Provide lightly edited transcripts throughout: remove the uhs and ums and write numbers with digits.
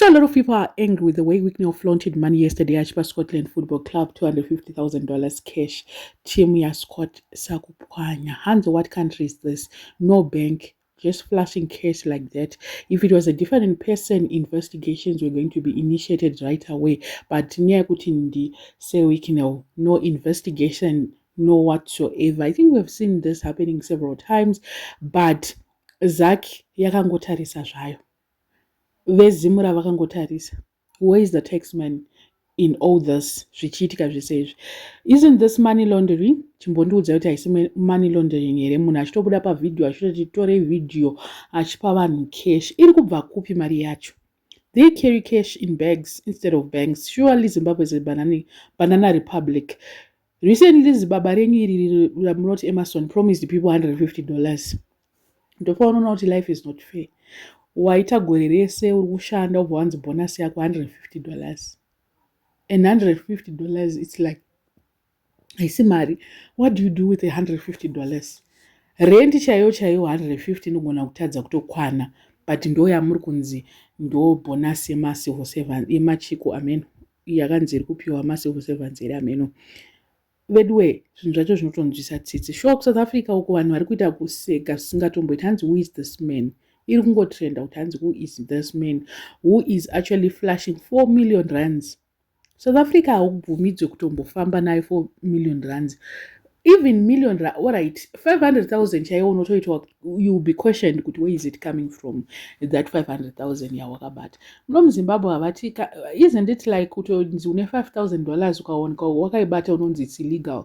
So a lot of people are angry with the way Wicknell flaunted money yesterday at Scotland Football Club, $250,000 cash. Team ya Scott Sakupwanya. Hans, what country is this? No bank, just flashing cash like that. If it was a different person, investigations were going to be initiated right away. But near Kutindi say Wicknell, no investigation, no whatsoever. I think we've seen this happening several times, but Zak yakangotarisa zvayo. Vezimu ravakangotarisa. Where is the taxman in all this zvichiitika zvese izvi? Isn't this money laundering? Chimbondiudza kuti haisi money laundering here. Munhu achitobuda pavidhio achitoti tore vidhio achipa vanhu cash. Iri kubva kupi mari yacho? They carry cash in bags instead of banks. Surely Zimbabwe is a banana republic. Recently, Zimbabwe Ramrot Emerson promised people $150. Ndopaona kuti life is not fair. Waita gore rese uri kushanda ubva wanzi bonus yako $150. And $150, it's like, haisi mari. What do you do with $150? Rent chaiyo 150 nogona kutadza kutokwana, but ndo yamuri kunzi ndo bonus yemacivil servants yemachiko ameno yakanzi iri kupiwa macivil servants here ameno. Vedwe zvinhu zvacho zvinotonzwisa tsitsi. Sure, South Africa uko vanhu vari kuita kuseka zvisingatomboiti. Hanzi who is this man? Iri kungotrenda kuti hanzi who is this man who is actually flashing 4 million rands. South Africa haubvumidzwe kutombofamba nayo 4 million rands. Even million rand, alright, 500,000 chaiwo unotoitwa, you will be questioned kuti where is it coming from, that 500,000 yawakabata. Muno muZimbabwe havati, isn't it like kutonzi une $5,000 ukaoneka wakaibata unonzi it's illegal?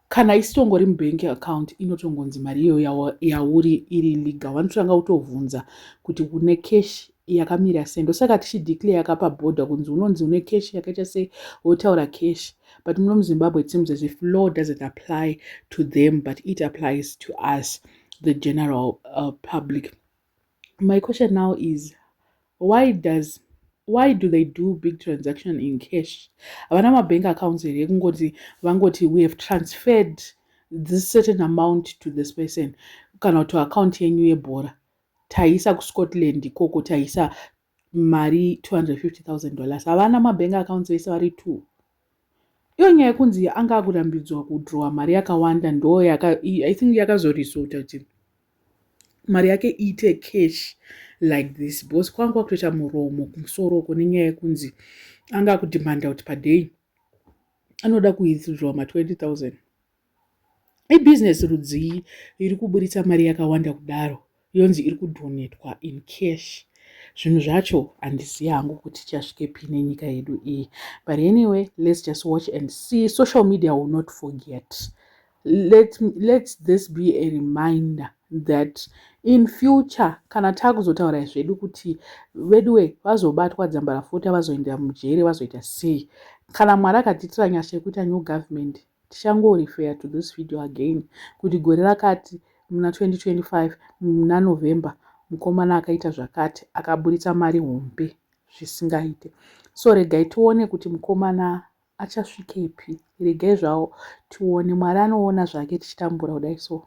Kana isitongori mubank account inotongonzi mari iyo yauri iri legal. Vanotanga kutovhunza kuti une cash yakamira sendo. Saka tichideclare yakapa border kunzi unonzi une cash yakaita sei wotaura cash. But muno muZimbabwe it seems as if law doesn't apply to them, but it applies to us, the general public. My question now is, why do they do big transaction in cash? Havana bank accounts here vangoti we have transferred this certain amount to this person kana to account yenyu yebhora taisa kuScotland ikoko taisa mari $250,000. Havana mabank accounts vese vari 2. Iyo nyaya yekunzi anga kurambidzwa kudrowa mari yakawanda ndo I think yakazorisota kuti mari yake iite cash like this, because kwanga kutoita muromo kumusoro uko nenyaya yekunzi anga kudhimanda kuti paday anoda kuwithdraw ma$20,000. Ibusiness rudzii iri kuburitsa mari yakawanda kudaro yonzi iri kudonetwa in cash. Zvinhu zvacho handizivi hangu kuti chasvikepi nenyika yedu iyi. But anyway, let's just watch and see. Social media will not forget. Let this be a reminder that in future kana takuzotaura zvedu kuti veduwe vazobatwa dzamba rafuta vazoenda mujere vazoita sei, kana Mwari akatiitira nyasha yekuita new government, tichangorefer to this video again kuti gore rakati muna 2025 muna November mukomana akaita zvakati akaburitsa mari hombe zvisingaite. So regai tione kuti mukomana achasvikepi. Regai zvavo tione. Mwari anoona zvake tichitambura kudai. So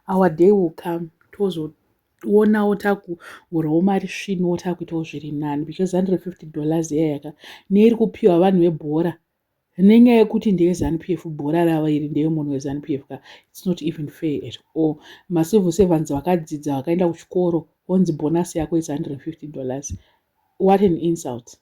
our day will come tozoonawo takuhurawo mari svino takuitawo zviri nani, because $150 yayaka neiri kupiwa vanhu vebhora nenyaya yekuti ndeye ZANU-PF, bhora rava iri ndeye munhu weZANU-PF ka. It's not even fair at all. Macivil servants vakadzidza vakaenda kuchikoro onzi bonus yako is $150. What an insult.